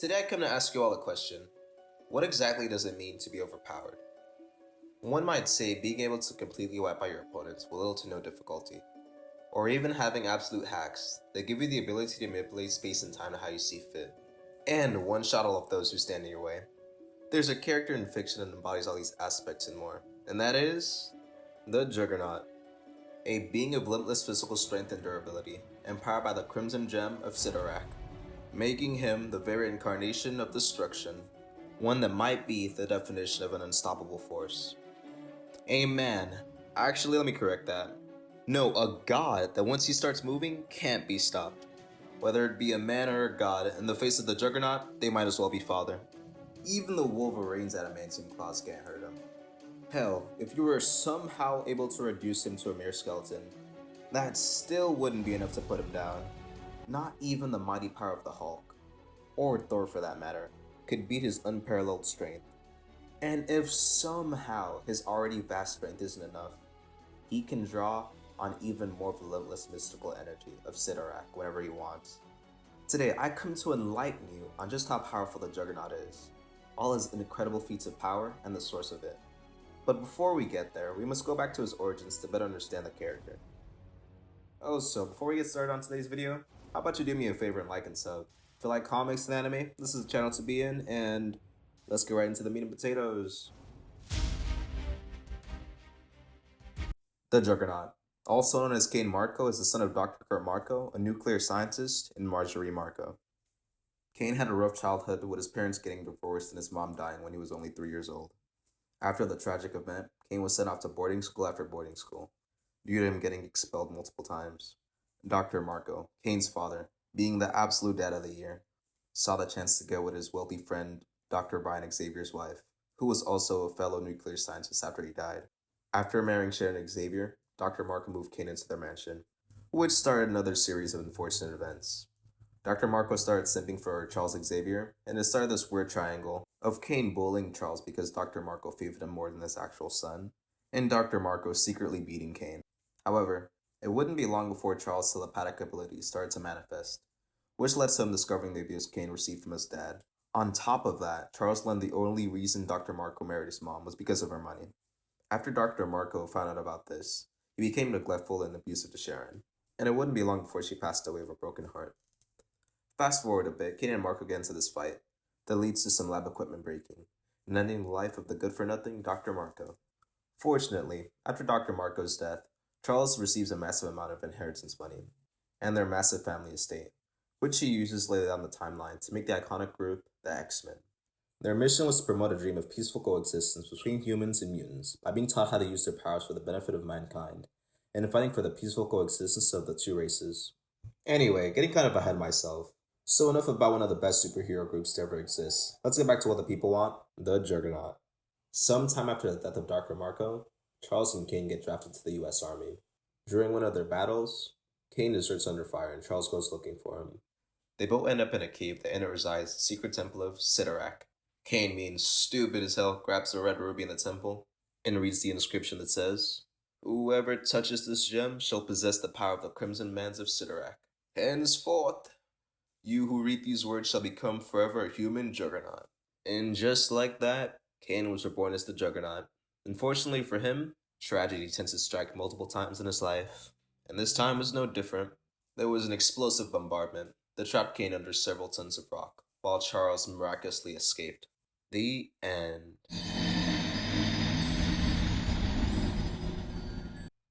Today I come to ask you all a question. What exactly does it mean to be overpowered? One might say being able to completely wipe out your opponents with little to no difficulty, or even having absolute hacks that give you the ability to manipulate space and time to how you see fit, and one-shot all of those who stand in your way. There's a character in fiction that embodies all these aspects and more, and that is the Juggernaut, a being of limitless physical strength and durability, empowered by the Crimson Gem of Sidorak, making him the very incarnation of destruction, one that might be the definition of an unstoppable force. A man. Actually, let me correct that. No, a god that once he starts moving can't be stopped. Whether it be a man or a god, in the face of the Juggernaut, they might as well be father. Even the Wolverine's adamantium claws can't hurt him. Hell, if you were somehow able to reduce him to a mere skeleton, that still wouldn't be enough to put him down. Not even the mighty power of the Hulk, or Thor for that matter, could beat his unparalleled strength. And if somehow his already vast strength isn't enough, he can draw on even more of the limitless mystical energy of Sidorak whenever he wants. Today, I come to enlighten you on just how powerful the Juggernaut is, all his incredible feats of power, and the source of it. But before we get there, we must go back to his origins to better understand the character. So before we get started on today's video, how about you do me a favor and like and sub? If you like comics and anime, this is the channel to be in, and let's get right into the meat and potatoes. The Juggernaut, also known as Cain Marko, is the son of Dr. Kurt Marko, a nuclear scientist, and Marjorie Marko. Cain had a rough childhood with his parents getting divorced and his mom dying when he was only 3 years old. After the tragic event, Cain was sent off to boarding school after boarding school, due to him getting expelled multiple times. Dr. Marko, Cain's father, being the absolute dad of the year, saw the chance to go with his wealthy friend, Dr. Brian Xavier's wife, who was also a fellow nuclear scientist after he died. After marrying Sharon and Xavier, Dr. Marko moved Cain into their mansion, which started another series of unfortunate events. Dr. Marko started simping for Charles Xavier, and it started this weird triangle of Cain bullying Charles because Dr. Marko favored him more than his actual son, and Dr. Marko secretly beating Cain. However, it wouldn't be long before Charles' telepathic abilities started to manifest, which led to him discovering the abuse Cain received from his dad. On top of that, Charles learned the only reason Dr. Marko married his mom was because of her money. After Dr. Marko found out about this, he became neglectful and abusive to Sharon, and it wouldn't be long before she passed away of a broken heart. Fast forward a bit, Cain and Marko get into this fight that leads to some lab equipment breaking, and ending the life of the good-for-nothing Dr. Marko. Fortunately, after Dr. Marko's death, Charles receives a massive amount of inheritance money, and their massive family estate, which he uses later down the timeline to make the iconic group, the X-Men. Their mission was to promote a dream of peaceful coexistence between humans and mutants by being taught how to use their powers for the benefit of mankind, and fighting for the peaceful coexistence of the two races. Anyway, getting kind of ahead of myself. So enough about one of the best superhero groups to ever exist. Let's get back to what the people want, the Juggernaut. Sometime after the death of Dr. Marko, Charles and Cain get drafted to the US Army. During one of their battles, Cain deserts under fire and Charles goes looking for him. They both end up in a cave that in it resides the secret temple of Sidorak. Cain, being stupid as hell, grabs the red ruby in the temple and reads the inscription that says, "Whoever touches this gem shall possess the power of the Crimson Bands of Sidorak. Henceforth, you who read these words shall become forever a human Juggernaut." And just like that, Cain was reborn as the Juggernaut. Unfortunately for him, tragedy tends to strike multiple times in his life, and this time was no different. There was an explosive bombardment that trapped Cain under several tons of rock, while Charles miraculously escaped. The end.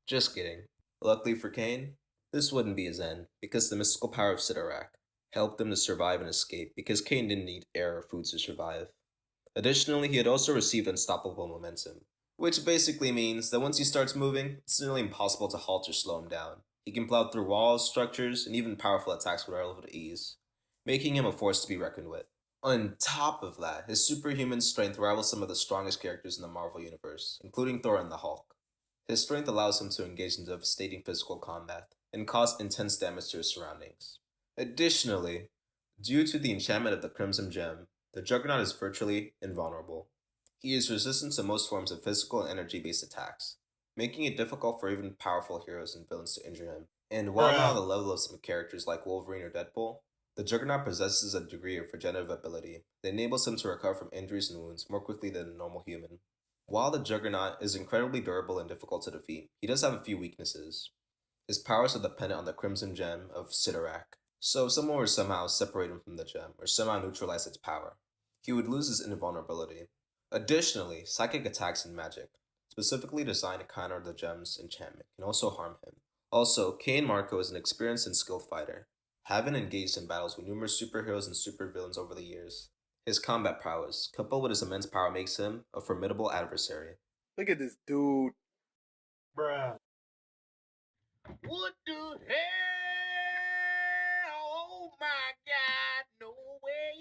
Just kidding. Luckily for Cain, this wouldn't be his end, because the mystical power of Sidorak helped him to survive and escape, because Cain didn't need air or food to survive. Additionally, he had also received unstoppable momentum, which basically means that once he starts moving, it's nearly impossible to halt or slow him down. He can plow through walls, structures, and even powerful attacks with relative ease, making him a force to be reckoned with. On top of that, his superhuman strength rivals some of the strongest characters in the Marvel Universe, including Thor and the Hulk. His strength allows him to engage in devastating physical combat and cause intense damage to his surroundings. Additionally, due to the enchantment of the Crimson Gem, the Juggernaut is virtually invulnerable. He is resistant to most forms of physical and energy-based attacks, making it difficult for even powerful heroes and villains to injure him. And while not on the level of some characters like Wolverine or Deadpool, The Juggernaut possesses a degree of regenerative ability that enables him to recover from injuries and wounds more quickly than a normal human. While the Juggernaut is incredibly durable and difficult to defeat, he does have a few weaknesses. His powers are dependent on the Crimson Gem of Sidorak, so if someone were somehow separate him from the gem, or somehow neutralize its power, he would lose his invulnerability. Additionally, psychic attacks and magic, specifically designed to counter the gem's enchantment, can also harm him. Also, Cain Marco is an experienced and skilled fighter, having engaged in battles with numerous superheroes and supervillains over the years. His combat prowess, coupled with his immense power, makes him a formidable adversary. Look at this dude. Bruh. What the hell? Oh my God, no way,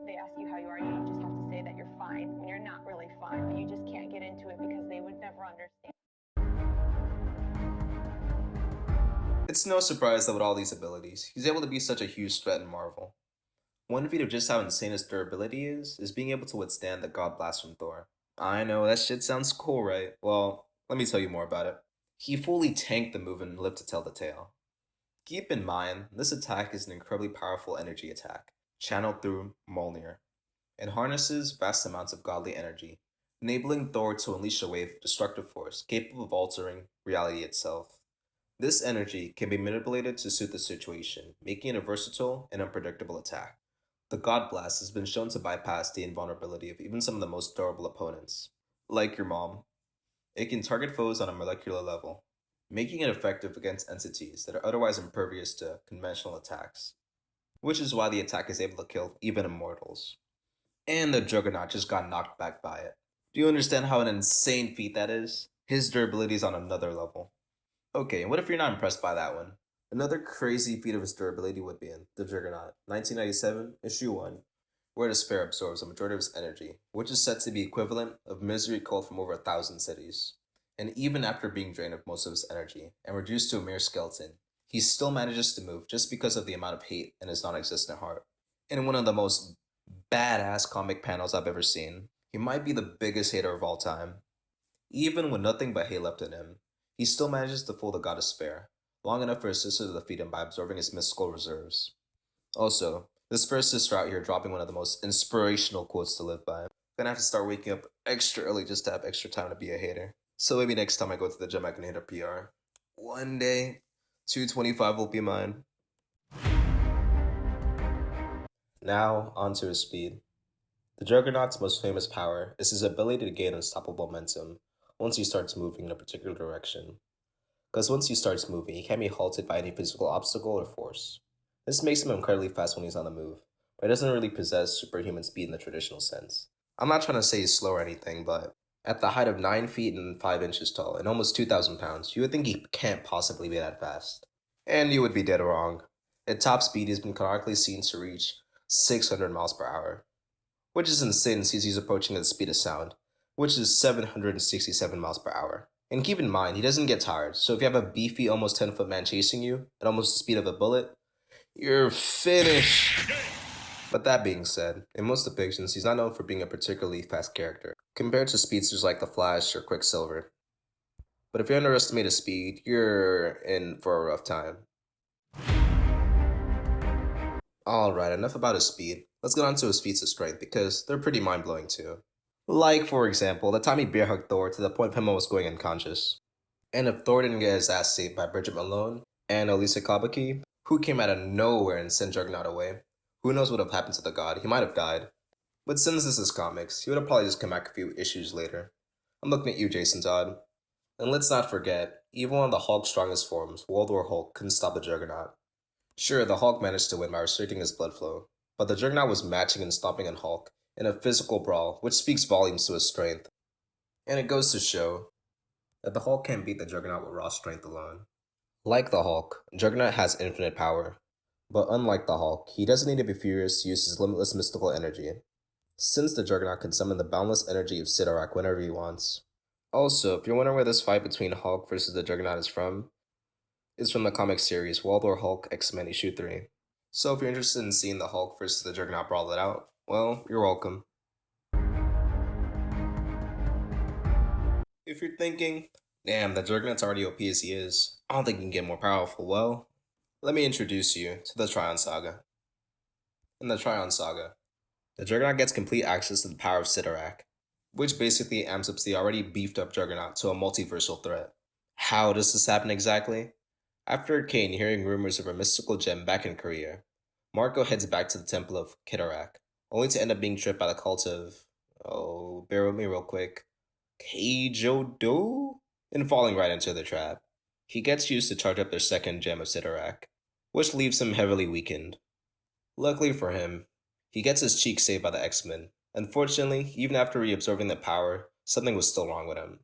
They ask you how you are, you just have to say that you're fine when you're not really fine, but you just can't get into it because they would never understand. It's no surprise that with all these abilities, he's able to be such a huge threat in Marvel. One feat of just how insane his durability is being able to withstand the God Blast from Thor. I know, that shit sounds cool, right? Well, let me tell you more about it. He fully tanked the move and lived to tell the tale. Keep in mind, this attack is an incredibly powerful energy attack, channeled through Mjolnir, and harnesses vast amounts of godly energy, enabling Thor to unleash a wave of destructive force capable of altering reality itself. This energy can be manipulated to suit the situation, making it a versatile and unpredictable attack. The God Blast has been shown to bypass the invulnerability of even some of the most durable opponents, like your mom. It can target foes on a molecular level, making it effective against entities that are otherwise impervious to conventional attacks, which is why the attack is able to kill even immortals. And the Juggernaut just got knocked back by it. Do you understand how an insane feat that is? His durability is on another level. Okay, what if you're not impressed by that one? Another crazy feat of his durability would be in The Juggernaut, 1997, issue 1, where the sphere absorbs a majority of his energy, which is said to be equivalent of misery cold from over 1,000 cities. And even after being drained of most of his energy and reduced to a mere skeleton, he still manages to move just because of the amount of hate in his non-existent heart. In one of the most badass comic panels I've ever seen, he might be the biggest hater of all time. Even with nothing but hate left in him, he still manages to fool the goddess Fair, long enough for his sister to defeat him by absorbing his mystical reserves. Also, this first sister out here dropping one of the most inspirational quotes to live by. I'm gonna have to start waking up extra early just to have extra time to be a hater. So maybe next time I go to the gym I can hit a PR. One day, 225 will be mine. Now, onto his speed. The Juggernaut's most famous power is his ability to gain unstoppable momentum once he starts moving in a particular direction. Because once he starts moving, he can't be halted by any physical obstacle or force. This makes him incredibly fast when he's on the move, but he doesn't really possess superhuman speed in the traditional sense. I'm not trying to say he's slow or anything, but at the height of 9 feet and 5 inches tall and almost 2,000 pounds, you would think he can't possibly be that fast. And you would be dead wrong. At top speed, he's been canonically seen to reach 600 miles per hour, which is insane since he's approaching at the speed of sound, which is 767 miles per hour. And keep in mind, he doesn't get tired, so if you have a beefy, almost 10-foot man chasing you at almost the speed of a bullet, you're finished. But that being said, in most depictions, he's not known for being a particularly fast character, compared to speedsters like the Flash or Quicksilver. But if you underestimate his speed, you're in for a rough time. Alright, enough about his speed. Let's get on to his feats of strength, because they're pretty mind-blowing too. Like, for example, the time he bear hugged Thor to the point of him almost going unconscious. And if Thor didn't get his ass saved by Bridget Malone and Elisa Kabaki, who came out of nowhere and sent Juggernaut away, who knows what would have happened to the god? He might have died. But since this is comics, he would have probably just come back a few issues later. I'm looking at you, Jason Todd. And let's not forget, even one of the Hulk's strongest forms, World War Hulk, couldn't stop the Juggernaut. Sure, the Hulk managed to win by restricting his blood flow, but the Juggernaut was matching and stomping on Hulk in a physical brawl, which speaks volumes to his strength. And it goes to show that the Hulk can't beat the Juggernaut with raw strength alone. Like the Hulk, Juggernaut has infinite power, but unlike the Hulk, he doesn't need to be furious to use his limitless mystical energy, since the Juggernaut can summon the boundless energy of Sidorak whenever he wants. Also, if you're wondering where this fight between Hulk versus the Juggernaut is from, it's from the comic series World War Hulk X-Men issue 3. So if you're interested in seeing the Hulk versus the Juggernaut brawl it out, well, you're welcome. If you're thinking, damn, the Juggernaut's already OP as he is, I don't think he can get more powerful, well, Let me introduce you to the Tryon Saga. In the Tryon Saga, the Juggernaut gets complete access to the power of Sidorak, which basically amps up the already beefed up Juggernaut to a multiversal threat. How does this happen exactly? After Kane hearing rumors of a mystical gem back in Korea, Marco heads back to the Temple of Kidarak, only to end up being tripped by the cult of, oh, bear with me real quick, Keijo-do? And falling right into the trap. He gets used to charge up their second gem of Sidorak, which leaves him heavily weakened. Luckily for him, he gets his cheek saved by the X-Men. Unfortunately, even after reabsorbing the power, something was still wrong with him.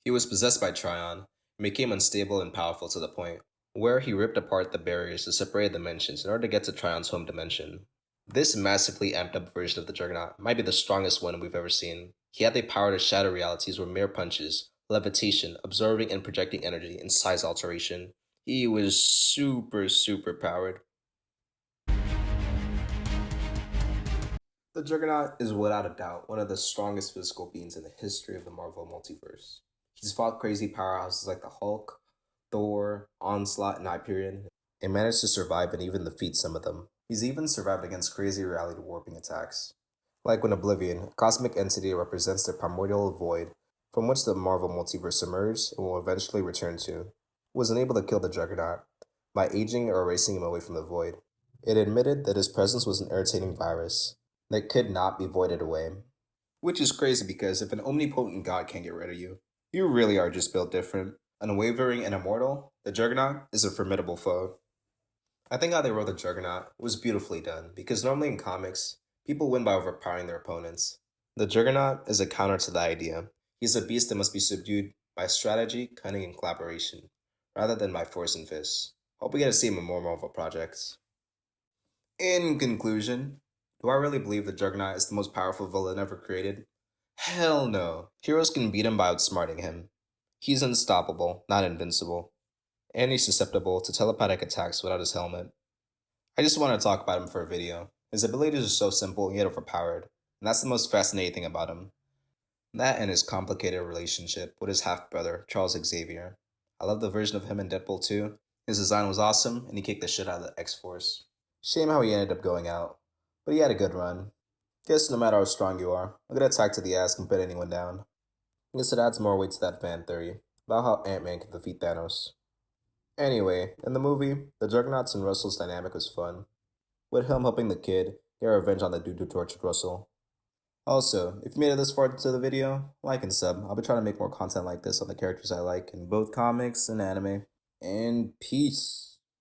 He was possessed by Tryon and became unstable and powerful to the point where he ripped apart the barriers to separate dimensions in order to get to Tryon's home dimension. This massively amped up version of the Juggernaut might be the strongest one we've ever seen. He had the power to shatter realities with mere punches, levitation, absorbing and projecting energy, and size alteration. He was super powered. The Juggernaut is without a doubt one of the strongest physical beings in the history of the Marvel multiverse. He's fought crazy powerhouses like the Hulk, Thor, Onslaught, and Hyperion, and managed to survive and even defeat some of them. He's even survived against crazy reality warping attacks. Like when Oblivion, a cosmic entity that represents the primordial void from which the Marvel multiverse emerged and will eventually return to, was unable to kill the Juggernaut by aging or erasing him away from the void. It admitted that his presence was an irritating virus that could not be voided away. Which is crazy because if an omnipotent god can't get rid of you, you really are just built different. Unwavering and immortal, the Juggernaut is a formidable foe. I think how they wrote the Juggernaut was beautifully done because normally in comics, people win by overpowering their opponents. The Juggernaut is a counter to the idea. He's a beast that must be subdued by strategy, cunning, and collaboration, rather than by force and fists. Hope we get to see him in more Marvel projects. In conclusion, do I really believe the Juggernaut is the most powerful villain ever created? Hell no. Heroes can beat him by outsmarting him. He's unstoppable, not invincible, and he's susceptible to telepathic attacks without his helmet. I just want to talk about him for a video. His abilities are so simple yet overpowered, and that's the most fascinating thing about him. That and his complicated relationship with his half-brother, Charles Xavier. I love the version of him in Deadpool 2. His design was awesome, and he kicked the shit out of the X-Force. Shame how he ended up going out, but he had a good run. Guess no matter how strong you are, a good attack to the ass can put anyone down. I guess it adds more weight to that fan theory about how Ant-Man can defeat Thanos. Anyway, in the movie, the Juggernaut's and Russell's dynamic was fun, with him helping the kid get revenge on the dude who tortured Russell. Also, if you made it this far into the video, like and sub. I'll be trying to make more content like this on the characters I like in both comics and anime. And peace.